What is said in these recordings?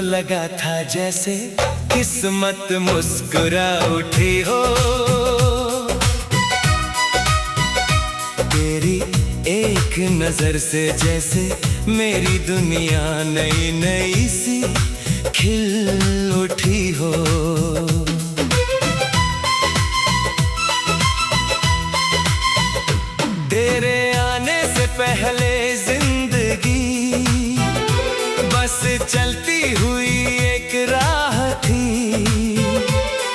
लगा था जैसे किस्मत मुस्कुरा उठी हो। तेरी एक नजर से जैसे मेरी दुनिया नई नई सी खिल उठी हो। तेरे आने से पहले जिंदगी बस चलती हुई एक राह थी।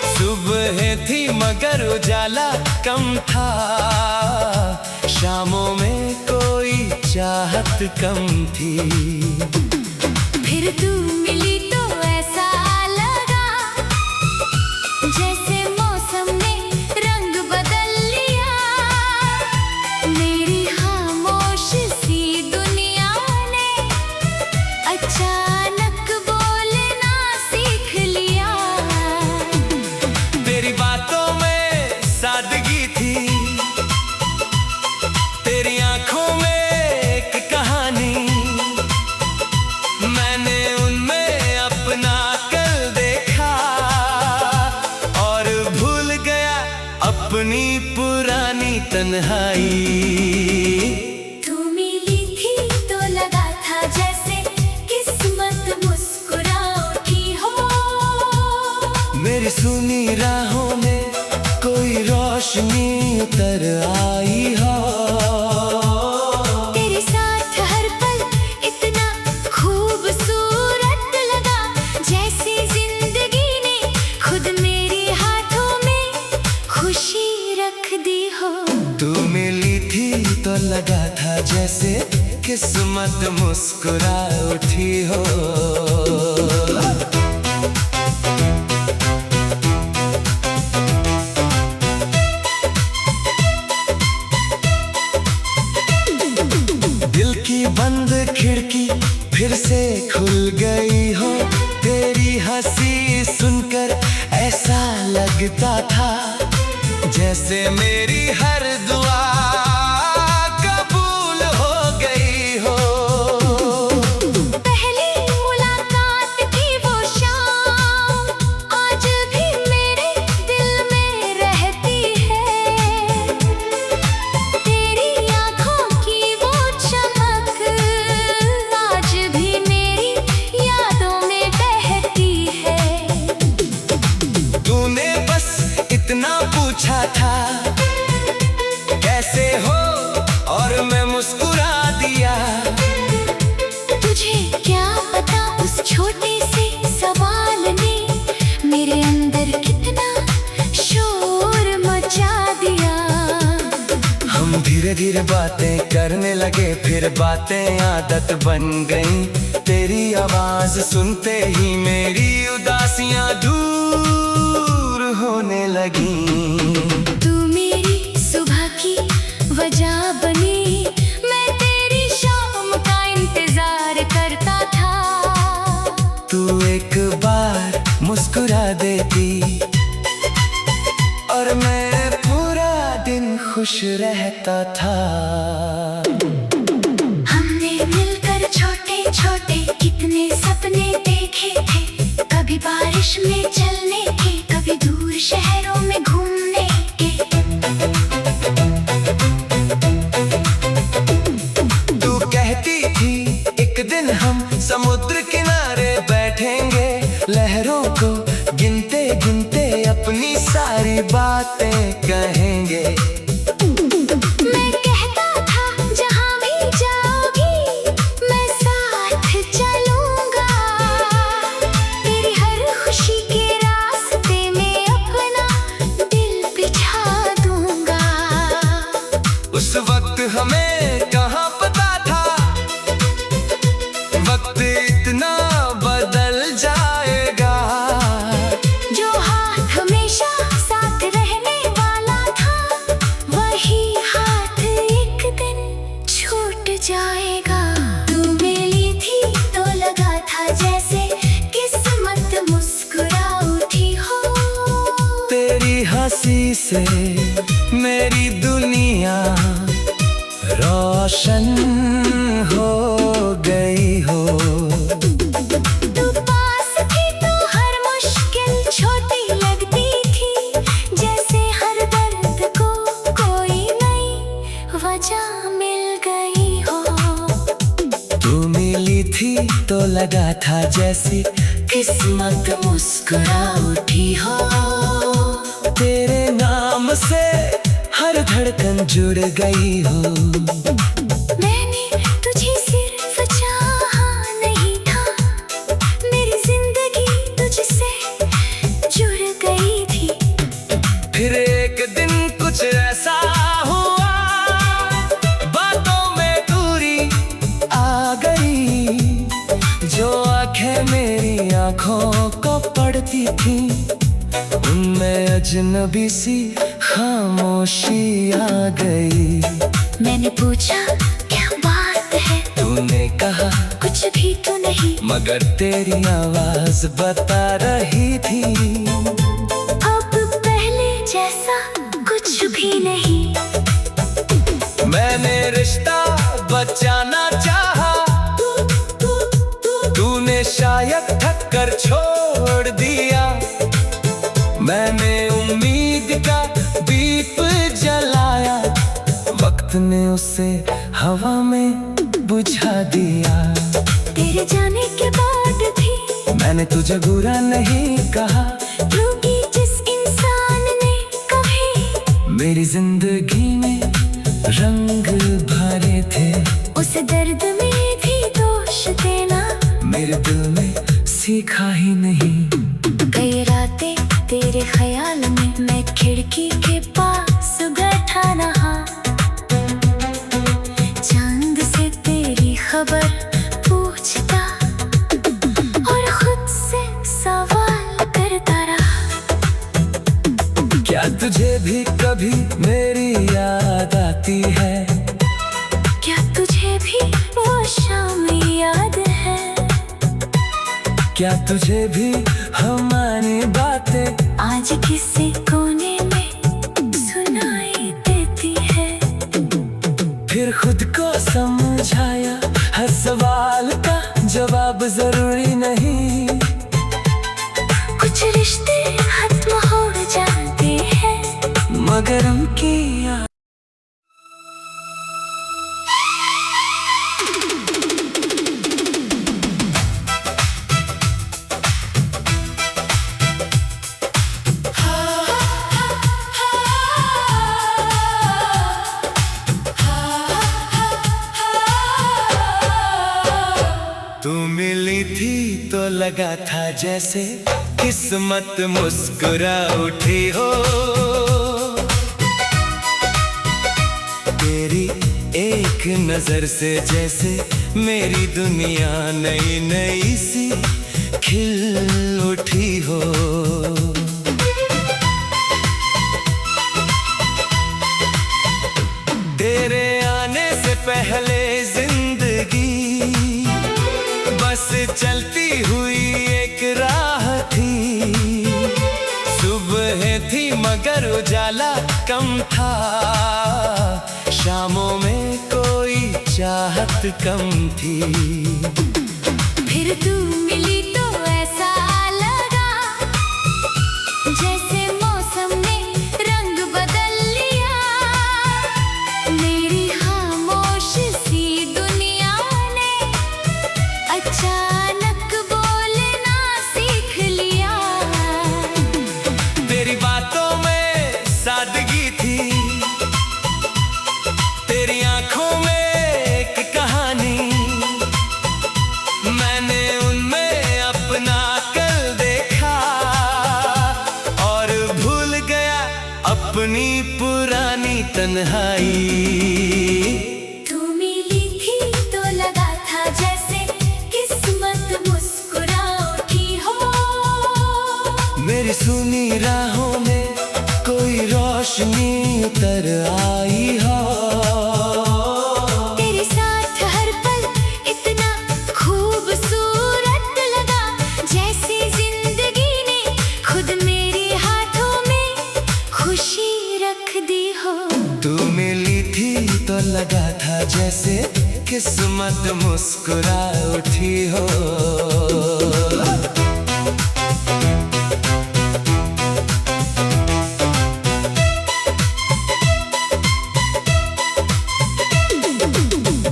सुबह थी मगर उजाला कम था, शामों में कोई चाहत कम थी। फिर तू मिली तो ऐसा लगा जैसे मौसम ने रंग बदल लिया। मेरी खामोश सी दुनिया ने अचानक बोलना सीख लिया। तेरी बातों में सादगी थी, तेरी आंखों में एक कहानी। मैंने उनमें अपना कल देखा और भूल गया अपनी पुरानी तन्हाई। तू मिली थी तो लगा था जैसे किस्मत मुस्कुरा उठी हो। मेरी सुनी राहों में कोई रोशनी उतर आई हो। तेरे साथ हर पल इतना खूबसूरत लगा जैसे जिंदगी ने खुद मेरे हाथों में खुशी रख दी हो। तू मिली थी तो लगा था जैसे किस्मत मुस्कुरा उठी हो। दिल की बंद खिड़की फिर से खुल गई हो। तेरी हंसी सुनकर ऐसा लगता था जैसे मेरी हर दुआ कबूल हो गई हो। पहली मुलाकात की वो शाम आज भी मेरे दिल में रहती है। तेरी आँखों की वो चमक आज भी मेरी यादों में बहती है। तूने बस इतना पूछा था कैसे हो और मैं मुस्कुरा दिया। तुझे क्या पता उस छोटे से सवाल ने मेरे अंदर कितना शोर मचा दिया। हम धीरे धीरे बातें करने लगे, फिर बातें आदत बन गईं। तेरी आवाज सुनते ही मेरी उदासियां दूर होने लगीं। तू मेरी सुबह की वजह बनी, मैं तेरी शाम का इंतजार करता था। तू एक बार मुस्कुरा देती और मैं पूरा दिन खुश रहता था। हमने मिलकर छोटे छोटे कितने सपने देखे थे, कभी बारिश में चलने के, कभी दूर शहरों में घूमने के। तू कहती थी एक दिन हम समुद्र किनारे बैठेंगे, लहरों को गिनते गिनते अपनी सारी बातें कहेंगे। मैं कहता था जहाँ भी जाओगी मैं साथ चलूँगा। तेरी हर खुशी के रास्ते में अपना दिल बिछा दूँगा। उस वक्त हमें कहाँ पता था वक्त इतना बदल जाएगा। जो हाथ हमेशा साथ रहने वाला था, वही हाथ एक दिन छूट जाएगा। तू मिली थी तो लगा था जैसे किस्मत मुस्कुरा उठी हो। तेरी हंसी से मेरी दुनिया रोशन हो गई हो। तू पास तो लगा था जैसे किस्मत मुस्कुरा उठी हो। तेरे नाम से हर धड़कन जुड़ गई हो। मैंने तुझे सिर्फ चाहा नहीं था, मेरी जिंदगी तुझसे जुड़ गई थी। फिर एक दिन कुछ ऐसा हुआ, बातों में दूरी आ गई। जो आंखें मेरी आंखों को पड़ती थी, उनमें अजनबी सी खामोशी आ गई। मैंने पूछा क्या बात है, तूने कहा कुछ भी तो नहीं, मगर तेरी आवाज बता रही थी अब पहले जैसा कुछ भी नहीं। मैंने रिश्ता बचाना चाहा, तूने शायद थक कर छोड़ दिया। मैंने उम्मीद का दीप जलाया, वक्त ने उसे हवा में बुझा दिया। तेरे जाने के बाद भी मैंने तुझे बुरा नहीं कहा, क्योंकि जिस इंसान ने कभी मेरी जिंदगी में रंग भरे थे, उस दर्द में भी दोष देना मेरे दिल में सीखा ही नहीं। कई रातें तेरे ख्याल में मैं खिड़की के पास बैठा रहा, चांद से तेरी खबर पूछता और खुद से सवाल करता रहा। क्या तुझे भी कभी मेरी याद आती है? क्या तुझे भी वो शाम याद है? क्या तुझे भी हमारी बातें आज किसी कोने में सुनाई देती है? फिर खुद को समझाया, हर सवाल का जवाब जरूरी नहीं। कुछ रिश्ते खत्म हो जाते हैं, मगर उनकी याद तू मिली थी तो लगा था जैसे किस्मत मुस्कुरा उठी हो। तेरी एक नजर से जैसे मेरी दुनिया नई नई सी खिल उठी हो। तेरे आने से पहले जिंदगी बस चलती हुई एक राह थी। सुबह थी मगर उजाला कम था, शामों में कोई चाहत कम थी। फिर तू मिली तो ऐसा लगा जैसे मौसम ने रंग बदल लिया। मेरी खामोश सी दुनिया ने अचानक बोलना सीख लिया। तेरी बातों में सादगी थी, तेरी आंखों में एक कहानी। मैंने उनमें अपना कल देखा और भूल गया अपनी पुरानी तन्हाई। तू मिली थी तो लगा था जैसे किस्मत मुस्कुरा उठी हो। मेरी सुनी राहों में कोई रोशनी उतर आई हो। तेरे साथ हर पल इतना खूबसूरत लगा, जैसे जिंदगी ने खुद मेरे हाथों में खुशी रख दी हो। तू मिली थी तो लगा था जैसे किस्मत मुस्कुरा उठी हो।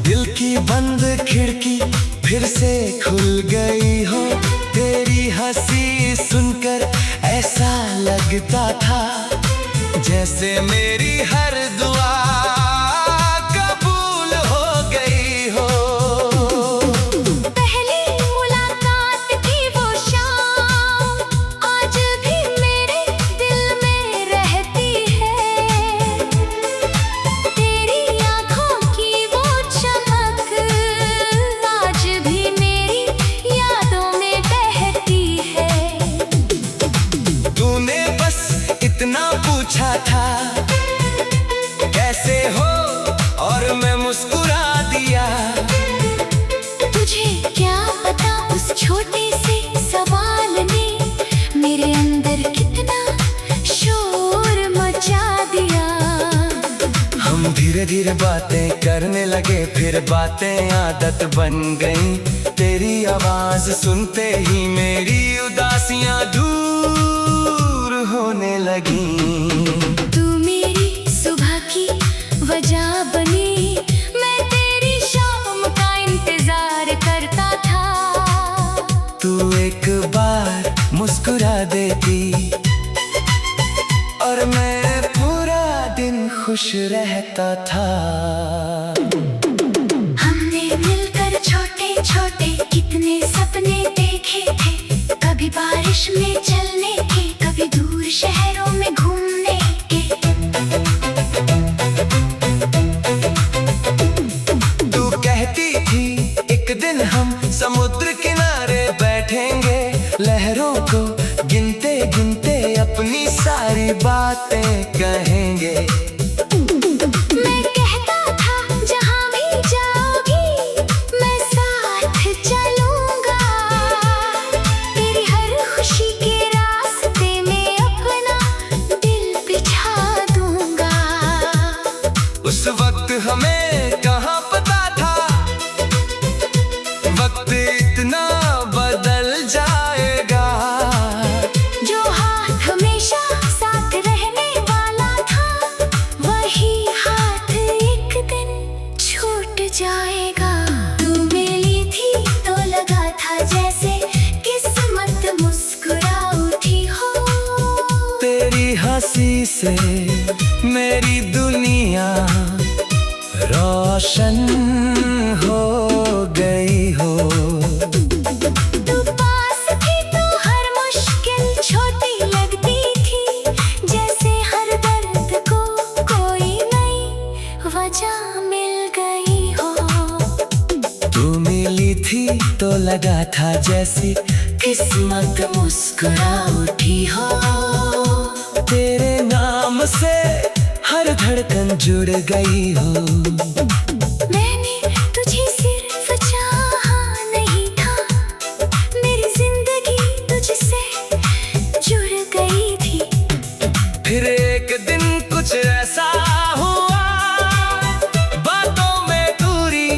दिल की बंद खिड़की फिर से खुल गई हो। तेरी हंसी सुनकर ऐसा लगता था जैसे मेरी हर दुआ कबूल हो गई हो। पहली मुलाकात की वो शाम आज भी मेरे दिल में रहती है। तेरी आँखों की वो चमक आज भी मेरी यादों में बहती है। तूने बस इतना पूछा था कैसे हो, और मैं मुस्कुरा दिया। तुझे क्या पता उस छोटे से सवाल ने मेरे अंदर कितना शोर मचा दिया। हम धीरे धीरे बातें करने लगे, फिर बातें आदत बन गईं। तेरी आवाज सुनते ही मेरी उदासियां दूर होने लगीं। तू मेरी सुबह की वजह बनी, मैं तेरी शाम का इंतजार करता था। तू एक बार मुस्कुरा देती और मैं पूरा दिन खुश रहता था। हमने मिलकर छोटे छोटे कितने सपने देखे थे, कभी बारिश में चलने के, कभी दूर शहरों में घूमने के। तू कहती थी एक दिन हम समुद्र किनारे बैठेंगे, लहरों को गिनते गिनते अपनी सारी बातें कहेंगे। मैं कहता था जहाँ भी जाओगी मैं साथ चलूँगा, तेरी हर खुशी के रास्ते में अपना दिल बिछा दूँगा। उस वक्त हमें कहाँ पता था वक्त इतना बदल जाएगा। जो हाथ हमेशा साथ रहने वाला था, वही हाथ एक दिन छूट जाएगा। तू मिली थी तो लगा था जैसे किस्मत मुस्कुरा उठी हो। तेरी हंसी से मेरी दुनिया रोशन हो गई हो। तू पास थी तो हर मुश्किल छोटी लगती थी, जैसे हर दर्द को कोई नई वजह मिल गई हो। तू मिली थी तो लगा था जैसे किस्मत मुस्कुरा उठी हो। तेरे नाम से हर धड़कन जुड़ गई हो। मैंने तुझे सिर्फ चाहा नहीं था, मेरी जिंदगी तुझसे जुड़ गई थी। फिर एक दिन कुछ ऐसा हुआ, बातों में दूरी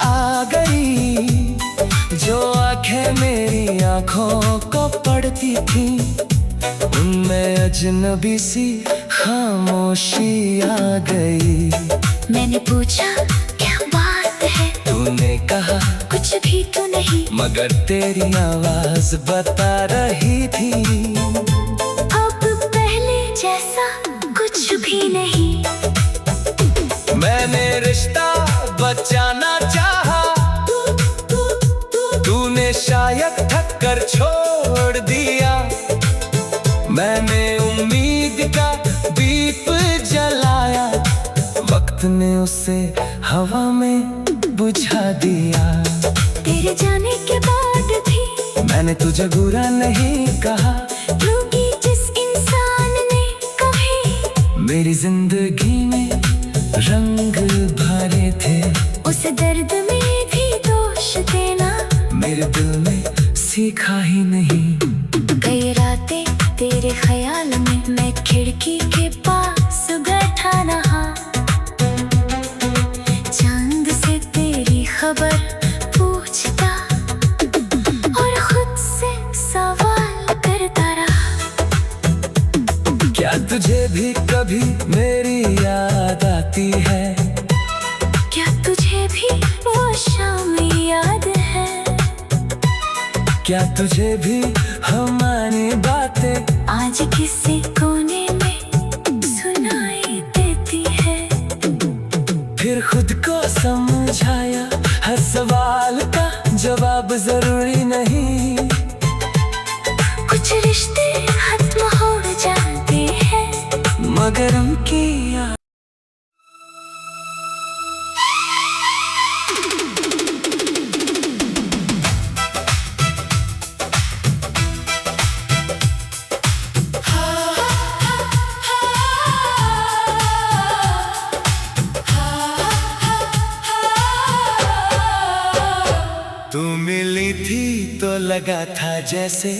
आ गई। जो आंखें मेरी आंखों को पड़ती थी, उनमें अजनबी सी खामोशी आ गई। मैंने पूछा क्या बात है, तूने कहा कुछ भी तो नहीं, मगर तेरी आवाज बता रही थी अब पहले जैसा कुछ भी नहीं। मैंने रिश्ता बचाना चाहा, तूने शायद थक कर छोड़ दिया। मैंने उम्मीद का दीप जलाया, वक्त ने उसे हवा में बुझा दिया। तेरे जाने के बाद भी मैंने तुझे बुरा नहीं कहा, क्योंकि जिस इंसान ने कभी मेरी जिंदगी में रंग भरे थे, उस दर्द में भी दोष देना मेरे दिल में सीखा ही नहीं। कई रातें तेरे ख्याल में मैं खिड़की के पास बैठा रहा, चांद से तेरी खबर पूछता और खुद से सवाल करता रहा। क्या तुझे भी कभी मेरी याद आती है? क्या तुझे भी वो शाम याद है? क्या तुझे भी हमारी बातें आज किसी कोने में सुनाई देती है? फिर खुद को समझाया, हर सवाल का जवाब जरूरी नहीं। कुछ रिश्ते खत्म हो जाते हैं, मगर उनकी याद तू मिली थी तो लगा था जैसे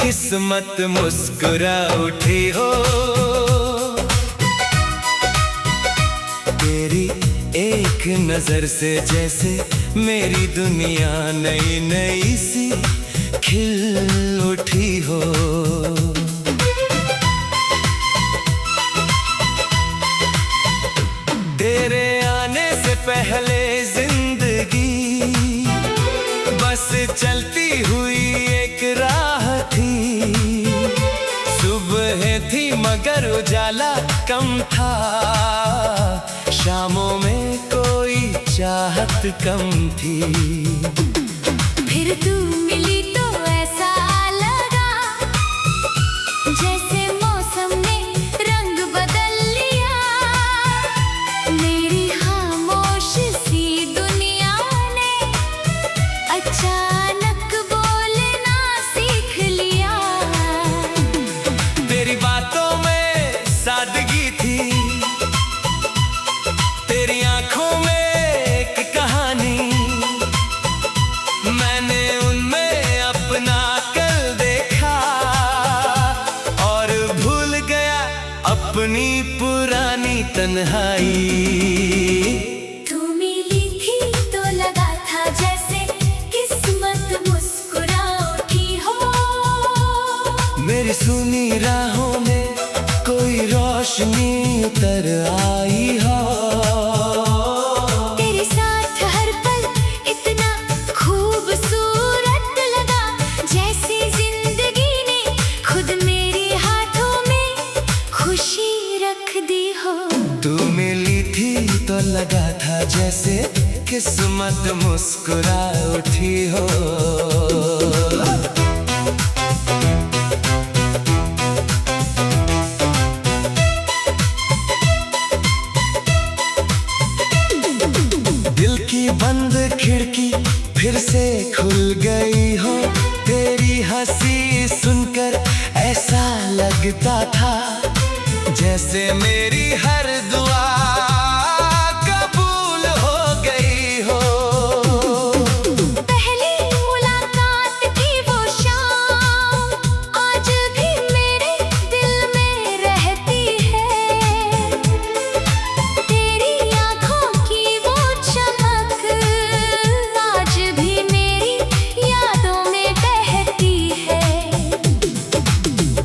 किस्मत मुस्कुरा उठी हो। तेरी एक नजर से जैसे मेरी दुनिया नई नई सी खिल उठी हो। तेरे आने से पहले जिंदगी बस चलती हुई एक राह थी। सुबह थी मगर उजाला कम था, शामों में कोई चाहत कम थी। फिर तू मिली तो ऐसा लगा जैसे मौसम ने रंग बदल लिया। मेरी खामोश सी दुनिया ने अचानक बोलना सीख लिया। तेरी बातों में सादगी थी, तेरी आंखों में एक कहानी। मैंने उनमें अपना कल देखा और भूल गया अपनी पुरानी तन्हाई। तू मिली थी तो लगा था जैसे किस्मत मुस्कुरा उठी हो। मेरी सुनी राहों में कोई रोशनी उतर आई हो। तेरे साथ हर पल इतना खूबसूरत लगा जैसे जिंदगी ने खुद मेरे हाथों में खुशी रख दी हो। तू मिली थी तो लगा था जैसे किस्मत मुस्कुरा उठी हो। दिल की बंद खिड़की फिर से खुल गई हो। तेरी हंसी सुनकर ऐसा लगता था जैसे मेरी हर दुआ कबूल हो गई हो। पहली मुलाकात की वो शाम आज भी मेरे दिल में रहती है। तेरी आँखों की वो चमक आज भी मेरी यादों में बहती है।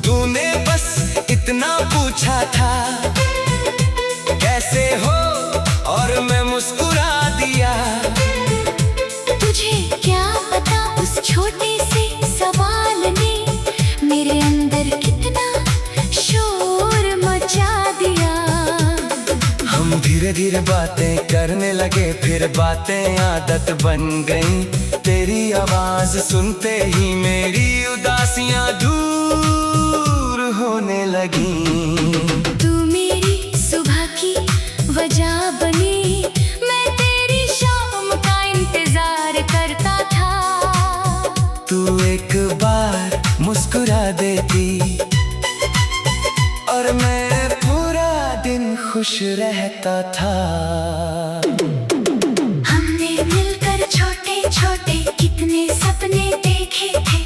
तूने बस इतना पूछा था कैसे हो और मैं मुस्कुरा दिया। तुझे क्या पता उस छोटे से सवाल ने मेरे अंदर कितना शोर मचा दिया। हम धीरे धीरे बातें करने लगे, फिर बातें आदत बन गईं। तेरी आवाज सुनते ही मेरी उदासियां दूर होने लगीं। तू मेरी सुबह की वजह बनी, मैं तेरी शाम का इंतजार करता था। तू एक बार मुस्कुरा देती और मैं पूरा दिन खुश रहता था। हमने मिलकर छोटे छोटे कितने सपने देखे थे।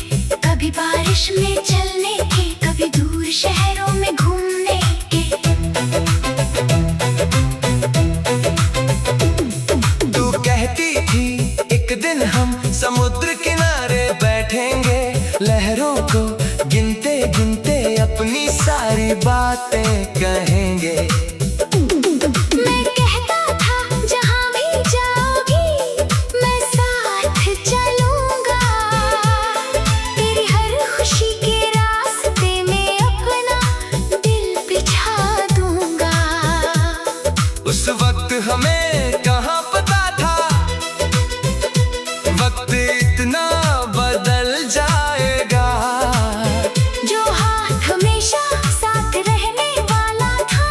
कभी बारिश में चलने के, कभी दूर शहरों में घूमने के। तू कहती थी एक दिन हम समुद्र किनारे बैठेंगे, लहरों को गिनते गिनते अपनी सारी बातें कहेंगे। मैं कहता था जहाँ भी जाओगी मैं साथ चलूंगा। हमें कहाँ पता था वक्त इतना बदल जाएगा। जो हाथ हमेशा साथ रहने वाला था,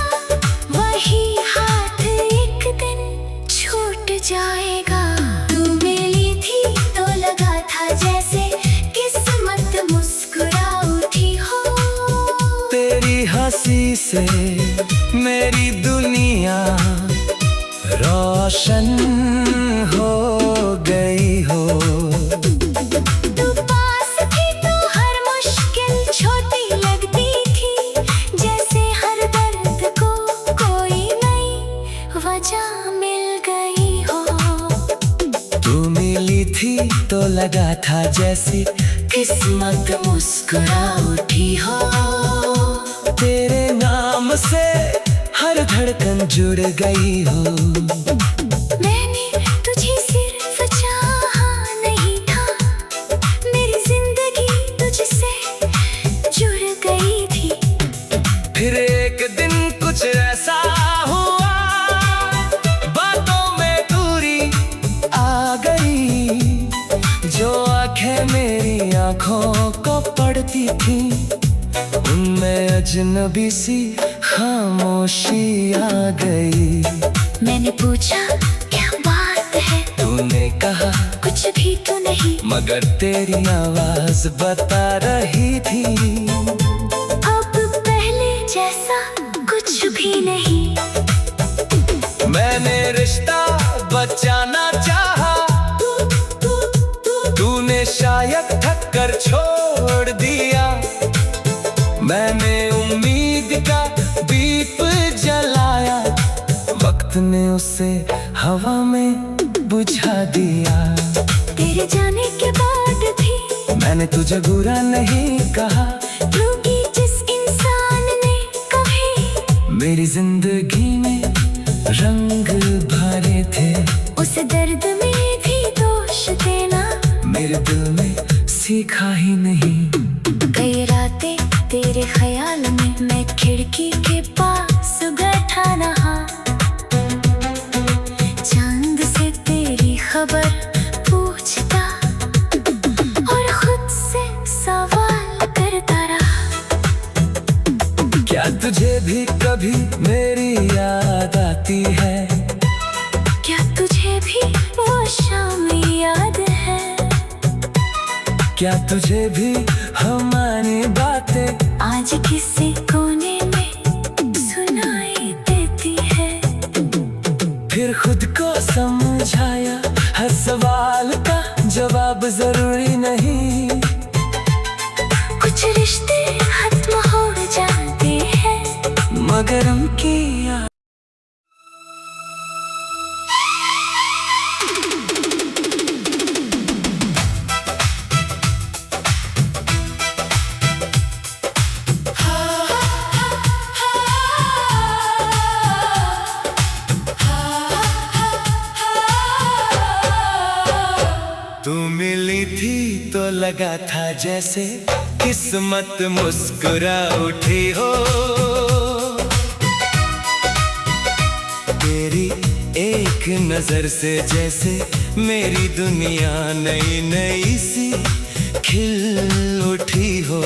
वही हाथ एक दिन छूट जाएगा। तू मिली थी तो लगा था जैसे किस्मत मुस्कुरा उठी हो। तेरी हंसी से मेरी दुनिया रोशन हो गई हो। तू पास थी तो हर मुश्किल छोटी लगती थी, जैसे हर दर्द को कोई नई वजह मिल गई हो। तू मिली थी तो लगा था जैसे किस्मत मुस्कुरा उठी हो। तेरे नाम से हर धड़कन जुड़ गई हो। मैंने तुझे सिर्फ चाहा नहीं था, मेरी जिंदगी तुझसे जुड़ गई थी। फिर एक दिन कुछ ऐसा हुआ, बातों में दूरी आ गई। जो आंखें मेरी आंखों को पड़ती थी, उनमें अजनबी सी खामोशी आ गई। मैंने पूछा क्या बात है, तूने कहा कुछ भी तो नहीं, मगर तेरी आवाज बता रही थी अब पहले जैसा कुछ भी नहीं। मैंने रिश्ता बचाना चाहा, तूने शायद थक कर छोड़ दिया। मैंने उम्मीद का दीप जलाया, वक्त ने उसे हवा में बुझा दिया। तेरे जाने के बाद भी मैंने तुझे बुरा नहीं कहा, क्योंकि जिस इंसान ने कभी मेरी जिंदगी में रंग भरे थे, उस दर्द में भी दोष देना मेरे दिल में सीखा ही नहीं। कई रातें तेरे ख्याल में मैं खिड़की के पास बैठा रहा, चांद से तेरी खबर पूछता और खुद से सवाल करता रहा। क्या तुझे भी कभी मेरी याद आती है? क्या तुझे भी वो शाम याद है? क्या तुझे भी हमारी बातें आज किसी कोने में सुनाई देती है? फिर खुद को समझाया, हर सवाल का जवाब जरूरी नहीं। कुछ रिश्ते खत्म हो जाते हैं, मगर उनकी याद तू मिली थी तो लगा था जैसे किस्मत मुस्कुरा उठी हो। तेरी एक नजर से जैसे मेरी दुनिया नई नई सी खिल उठी हो।